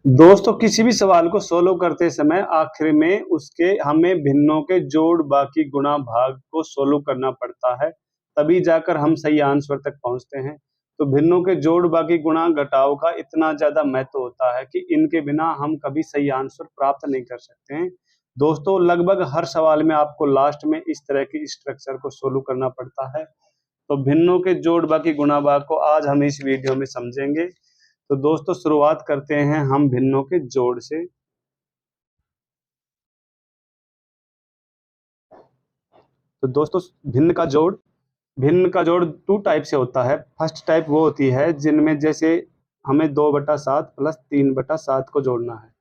दोस्तों किसी भी सवाल को सोल्व करते समय आखिर में उसके हमें भिन्नों के जोड़ बाकी गुणा भाग को सोल्व करना पड़ता है, तभी जाकर हम सही आंसर तक पहुंचते हैं। तो भिन्नों के जोड़ बाकी गुणा घटाव का इतना ज्यादा महत्व होता है कि इनके बिना हम कभी सही आंसर प्राप्त नहीं कर सकते हैं। दोस्तों लगभग हर सवाल में आपको लास्ट में इस तरह की स्ट्रक्चर को सोल्व करना पड़ता है। तो भिन्नों के जोड़ बाकी गुणा भाग को आज हम इस वीडियो में समझेंगे। तो दोस्तों शुरुआत करते हैं हम भिन्नों के जोड़ से। तो दोस्तों भिन्न का जोड़ टू टाइप से होता है। फर्स्ट टाइप वो होती है जिनमें जैसे हमें 2/7 प्लस 3/7 को जोड़ना है।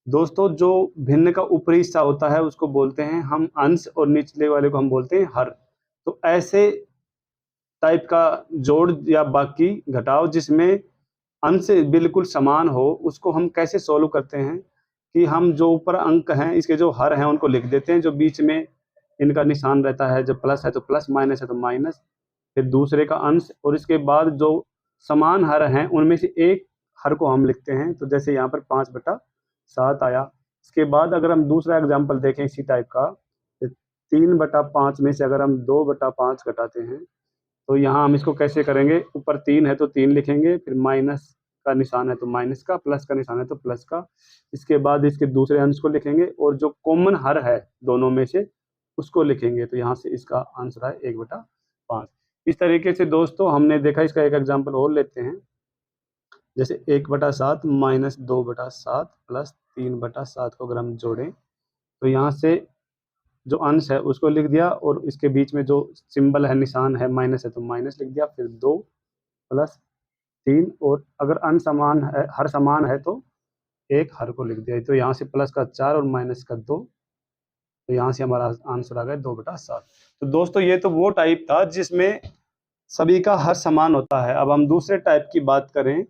दोस्तों जो भिन्न का ऊपरी हिस्सा होता है उसको बोलते हैं हम अंश और निचले वाले को हम बोलते हैं हर। तो ऐसे टाइप का जोड़ या बाकी घटाव जिसमें अंश बिल्कुल समान हो उसको हम कैसे सोल्व करते हैं कि हम जो ऊपर अंक हैं इसके जो हर हैं उनको लिख देते हैं, जो बीच में इनका निशान रहता है, जब प्लस है तो प्लस, माइनस है तो माइनस, फिर दूसरे का अंश और इसके बाद जो समान हर हैं उनमें से एक हर को हम लिखते हैं। तो जैसे यहाँ पर 5/7 आया। इसके बाद अगर हम दूसरा एग्जाम्पल देखें इसी टाइप का, 3/5 में से अगर हम 2/5 घटाते हैं तो यहाँ हम इसको कैसे करेंगे, ऊपर 3 है तो 3 लिखेंगे, फिर माइनस का निशान है तो माइनस का, प्लस का निशान है तो प्लस का। इसके बाद इसके दूसरे अंश को लिखेंगे और जो कॉमन हर है दोनों में से उसको लिखेंगे। तो यहाँ से इसका आंसर है 1/5। इस तरीके से दोस्तों हमने देखा, इसका एक एग्जाम्पल और लेते हैं। जैसे 1/7 माइनस 2/7 प्लस 3/7 को अगर हम जोड़ें तो यहाँ से जो अंश है उसको लिख दिया और इसके बीच में जो सिंबल है, निशान है, माइनस है तो माइनस लिख दिया, फिर 2 प्लस 3 और अगर अंश समान है, हर समान है तो एक हर को लिख दिया। तो यहाँ से प्लस का 4 और माइनस का 2, तो यहाँ से हमारा आंसर आ गया 2/7। तो दोस्तों ये तो वो टाइप था जिसमें सभी का हर समान होता है। अब हम दूसरे टाइप की बात करें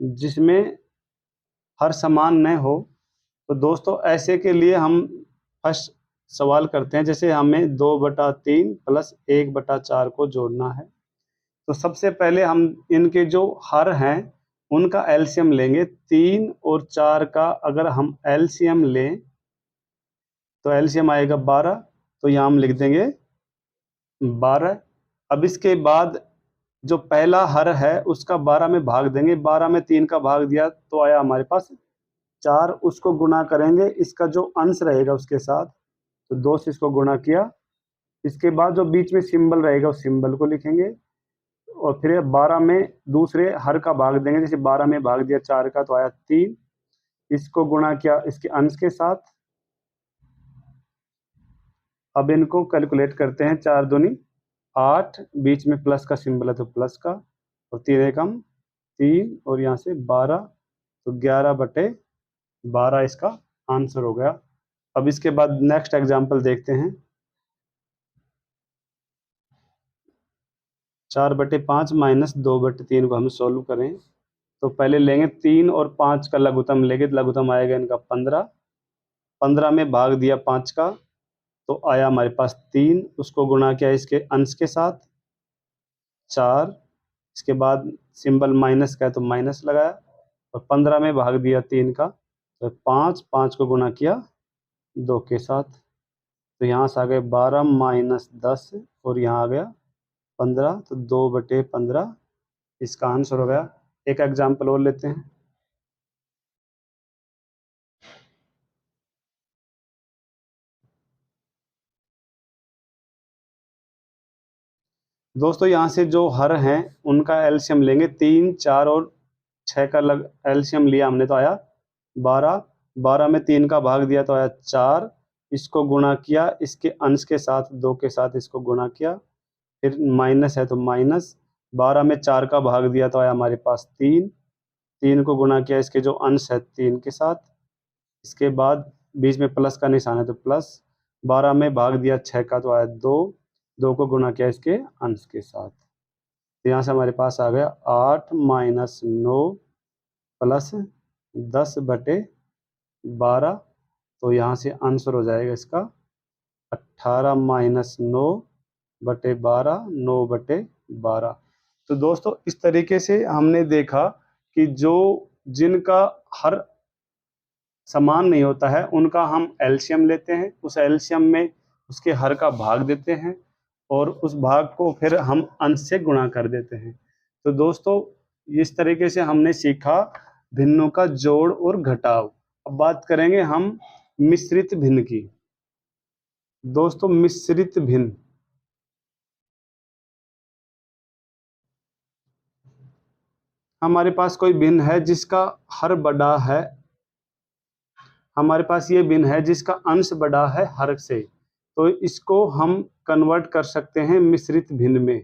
जिसमें हर समान न हो, तो दोस्तों ऐसे के लिए हम फर्स्ट सवाल करते हैं। जैसे हमें 2/3 प्लस 1/4 को जोड़ना है, तो सबसे पहले हम इनके जो हर हैं उनका एलसीएम लेंगे। 3 और 4 का अगर हम एलसीएम लें तो एलसीएम आएगा 12, तो यहाँ हम लिख देंगे 12। अब इसके बाद जो पहला हर है उसका 12 में भाग देंगे, 12 में 3 का भाग दिया तो आया हमारे पास 4, उसको गुणा करेंगे इसका जो अंश रहेगा उसके साथ, तो 2 से इसको गुणा किया। इसके बाद जो बीच में सिंबल रहेगा उस सिंबल को लिखेंगे और फिर 12 में दूसरे हर का भाग देंगे। जैसे 12 में भाग दिया 4 का तो आया 3, इसको गुणा किया इसके अंश के साथ। अब इनको कैलकुलेट करते हैं, 4 दूनी 8, बीच में प्लस का सिंबल है तो प्लस का, और 3 एकम 3 और यहाँ से 12, तो 11/12 इसका आंसर हो गया। अब इसके बाद नेक्स्ट एग्जाम्पल देखते हैं। 4/5 माइनस 2/3 को हम सोल्व करें तो पहले लेंगे 3 और 5 का लघुत्तम लेंगे, तो लघुत्तम आएगा इनका 15। 15 में भाग दिया 5 का तो आया हमारे पास 3, उसको गुणा किया इसके अंश के साथ 4। इसके बाद सिंबल माइनस का है तो माइनस लगाया और 15 में भाग दिया 3 का तो 5, 5 को गुणा किया 2 के साथ, तो यहाँ से आ गए 12 माइनस 10 और यहाँ आ गया 15, तो 2/15 इसका आंसर हो गया। एक एग्जाम्पल और लेते हैं। दोस्तों यहाँ से जो हर हैं उनका एलसीएम लेंगे, 3, 4 और 6 का एलसीएम लिया हमने तो आया 12। 12 में 3 का भाग दिया तो आया 4, इसको गुणा किया इसके अंश के साथ 2 के साथ, इसको गुणा किया, फिर माइनस है तो माइनस, 12 में 4 का भाग दिया तो आया हमारे पास 3, 3 को गुणा किया इसके जो अंश है 3 के साथ। इसके बाद बीच में प्लस का निशान है तो प्लस, 12 में भाग दिया 6 का तो आया 2, 2 को गुणा किया इसके अंश के साथ, तो यहाँ से हमारे पास आ गया 8 माइनस 9 प्लस 10/12, तो यहाँ से आंसर हो जाएगा इसका 18 माइनस 9/12, 9/12। तो दोस्तों इस तरीके से हमने देखा कि जो जिनका हर समान नहीं होता है उनका हम एलसीएम लेते हैं, उस एलसीएम में उसके हर का भाग देते हैं और उस भाग को फिर हम अंश से गुणा कर देते हैं। तो दोस्तों इस तरीके से हमने सीखा भिन्नों का जोड़ और घटाव। अब बात करेंगे हम मिश्रित भिन्न की। दोस्तों मिश्रित भिन्न, हमारे पास कोई भिन्न है जिसका हर बड़ा है, हमारे पास ये भिन्न है जिसका अंश बड़ा है हर से, तो इसको हम कन्वर्ट कर सकते हैं मिश्रित भिन्न में।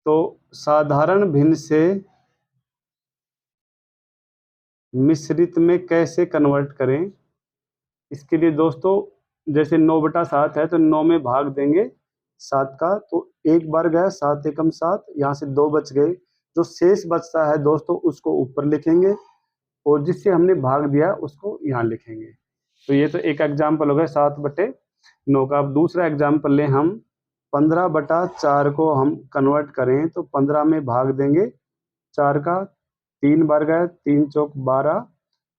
तो साधारण भिन्न से मिश्रित में कैसे कन्वर्ट करें, इसके लिए दोस्तों जैसे 9/7 है तो 9 में भाग देंगे 7 का, तो एक बार गया 7 एकम 7, यहाँ से 2 बच गए। जो शेष बचता है दोस्तों उसको ऊपर लिखेंगे और जिससे हमने भाग दिया उसको यहाँ लिखेंगे। तो ये तो एक एग्जाम्पल हो गया 7/9 का। अब दूसरा एग्जाम्पल लें हम, 15/4 को हम कन्वर्ट करें तो 15 में भाग देंगे 4 का, 3 बार गए, 3 चौक 12,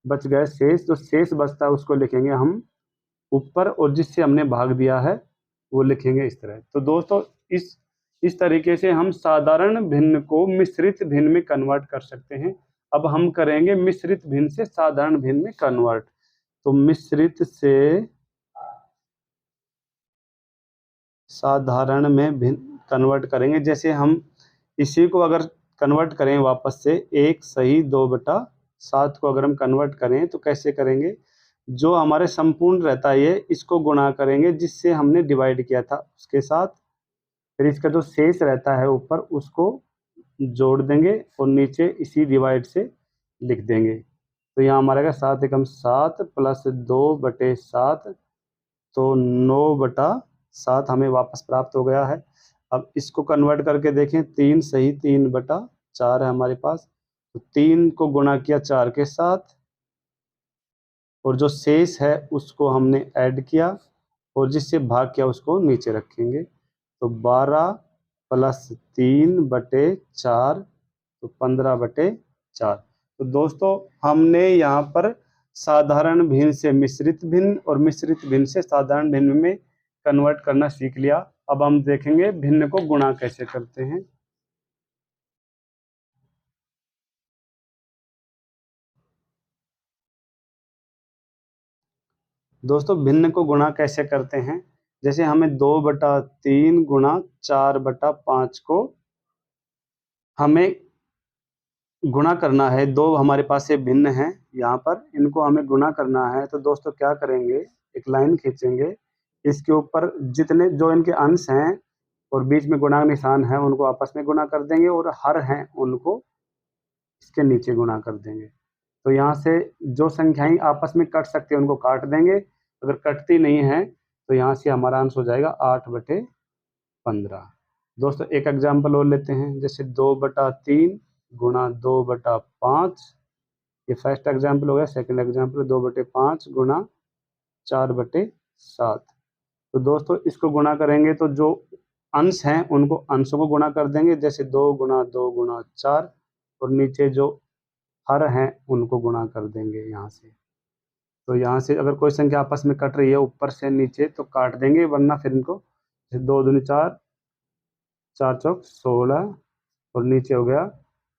बच गए शेष। जो शेष बचता है उसको लिखेंगे हम ऊपर और जिससे हमने भाग दिया है वो लिखेंगे इस तरह। तो दोस्तों इस तरीके से हम साधारण भिन्न को मिश्रित भिन्न में कन्वर्ट कर सकते हैं। अब हम करेंगे मिश्रित भिन्न से साधारण भिन्न में कन्वर्ट। तो मिश्रित से साधारण में भिन्न कन्वर्ट करेंगे। जैसे हम इसी को अगर कन्वर्ट करें वापस से 1 सही 2/7 को अगर हम कन्वर्ट करें तो कैसे करेंगे, जो हमारे संपूर्ण रहता है ये इसको गुणा करेंगे जिससे हमने डिवाइड किया था उसके साथ, फिर इसका जो शेष रहता है ऊपर उसको जोड़ देंगे और नीचे इसी डिवाइड से लिख देंगे। तो यहाँ हमारा का 7 एकम 7 प्लस 2/7, तो 9/7 हमें वापस प्राप्त हो गया है। अब इसको कन्वर्ट करके देखें, 3 सही 3/4 है हमारे पास, तो 3 को गुणा किया 4 के साथ और जो शेष है उसको हमने ऐड किया और जिससे भाग किया उसको नीचे रखेंगे। तो 12 प्लस 3/4 तो 15/4। तो दोस्तों हमने यहाँ पर साधारण भिन्न से मिश्रित भिन्न और मिश्रित भिन्न से साधारण भिन्न में कन्वर्ट करना सीख लिया। अब हम देखेंगे भिन्न को गुणा कैसे करते हैं। दोस्तों भिन्न को गुणा कैसे करते हैं, जैसे हमें 2/3 गुणा 4/5 को हमें गुणा करना है। दो हमारे पास से भिन्न हैं यहाँ पर, इनको हमें गुणा करना है। तो दोस्तों क्या करेंगे, एक लाइन खींचेंगे, इसके ऊपर जितने जो इनके अंश हैं और बीच में गुणा निशान है उनको आपस में गुणा कर देंगे और हर हैं उनको इसके नीचे गुणा कर देंगे। तो यहाँ से जो संख्याएं आपस में कट सकती है उनको काट देंगे, अगर कटती नहीं है तो यहाँ से हमारा आंसर हो जाएगा 8/15। दोस्तों एक एग्जाम्पल और लेते हैं, जैसे 2/3 गुणा 2/5, ये फर्स्ट एग्जाम्पल हो गया। सेकंड एग्जाम्पल 2/5 गुणा 4/7। तो दोस्तों इसको गुणा करेंगे तो जो अंश हैं उनको अंशों को गुणा कर देंगे, जैसे 2 गुणा 2 गुणा 4, और नीचे जो हर हैं उनको गुणा कर देंगे यहाँ से। तो यहाँ से अगर कोई संख्या आपस में कट रही है ऊपर से नीचे तो काट देंगे, वरना फिर इनको 2 दूनी 4, 4 चौक 16 और नीचे हो गया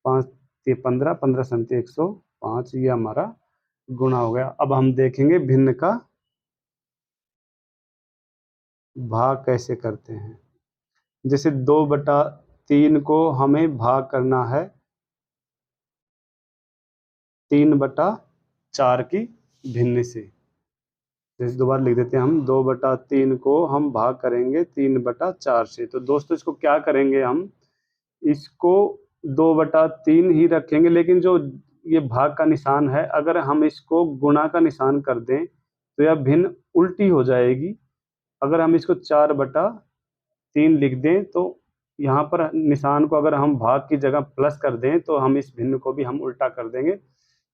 5 15, 15 संति 105, ये हमारा गुणा हो गया। अब हम देखेंगे भिन्न का भाग कैसे करते हैं। जैसे 2/3 को हमें भाग करना है 3/4 की भिन्न से। जैसे दोबारा लिख देते हैं हम, 2/3 को हम भाग करेंगे 3/4 से। तो दोस्तों इसको क्या करेंगे, हम इसको 2/3 ही रखेंगे, लेकिन जो ये भाग का निशान है अगर हम इसको गुणा का निशान कर दें तो यह भिन्न उल्टी हो जाएगी। अगर हम इसको 4/3 लिख दें तो यहाँ पर निशान को अगर हम भाग की जगह प्लस कर दें तो हम इस भिन्न को भी हम उल्टा कर देंगे।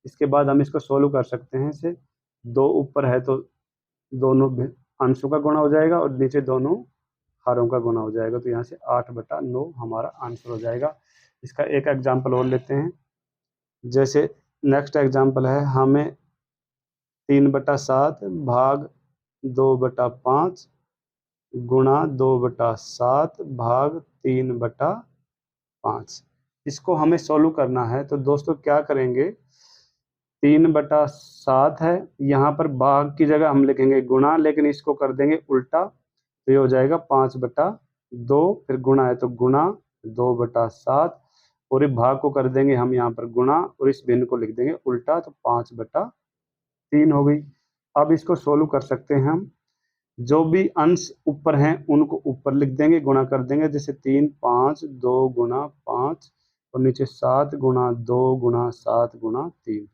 इसके बाद हम इसको सोल्व कर सकते हैं। इसे 2 ऊपर है तो दोनों अंशों का गुणा हो जाएगा और नीचे दोनों हारों का गुणा हो जाएगा। तो यहाँ से 8/9 हमारा आंसर हो जाएगा। इसका एक एग्जाम्पल और लेते हैं। जैसे नेक्स्ट एग्जांपल है, हमें 3/7 भाग 2/5 गुणा 2/7 भाग 3/5, इसको हमें सोल्व करना है। तो दोस्तों क्या करेंगे, 3/7 है, यहाँ पर भाग की जगह हम लिखेंगे गुणा, लेकिन इसको कर देंगे उल्टा, तो ये हो जाएगा 5/2, फिर गुणा है तो गुणा 2/7, और इस भाग को कर देंगे हम यहाँ पर गुणा, और इस भिन्न को लिख देंगे उल्टा, तो 5/3 हो गई। अब इसको सोल्व कर सकते हैं हम, जो भी अंश ऊपर हैं उनको ऊपर लिख देंगे, गुणा कर देंगे, जैसे 3 5 2 गुणा 5, और नीचे 7 गुणा 2 गुणा 7 गुणा 3।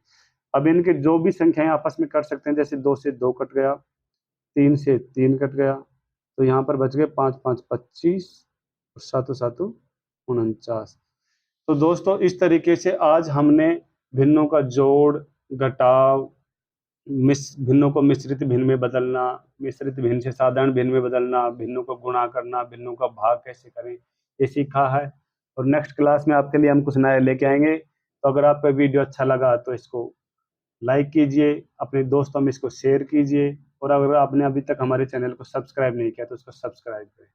अब इनके जो भी संख्याएं आपस में कर सकते हैं, जैसे 2 से 2 कट गया, 3 से 3 कट गया, तो यहाँ पर बच गए 5 5 25 और 7 7 49। तो दोस्तों इस तरीके से आज हमने भिन्नों का जोड़, घटाव, भिन्नों को मिश्रित भिन्न में बदलना, मिश्रित भिन्न से साधारण भिन्न में बदलना, भिन्नों को गुणा करना, भिन्नों का भाग कैसे करें, ये सीखा है। और नेक्स्ट क्लास में आपके लिए हम कुछ नया लेके आएंगे। तो अगर आपका वीडियो अच्छा लगा तो इसको लाइक कीजिए, अपने दोस्तों में इसको शेयर कीजिए, और अगर आपने अभी तक हमारे चैनल को सब्सक्राइब नहीं किया तो इसको सब्सक्राइब करें।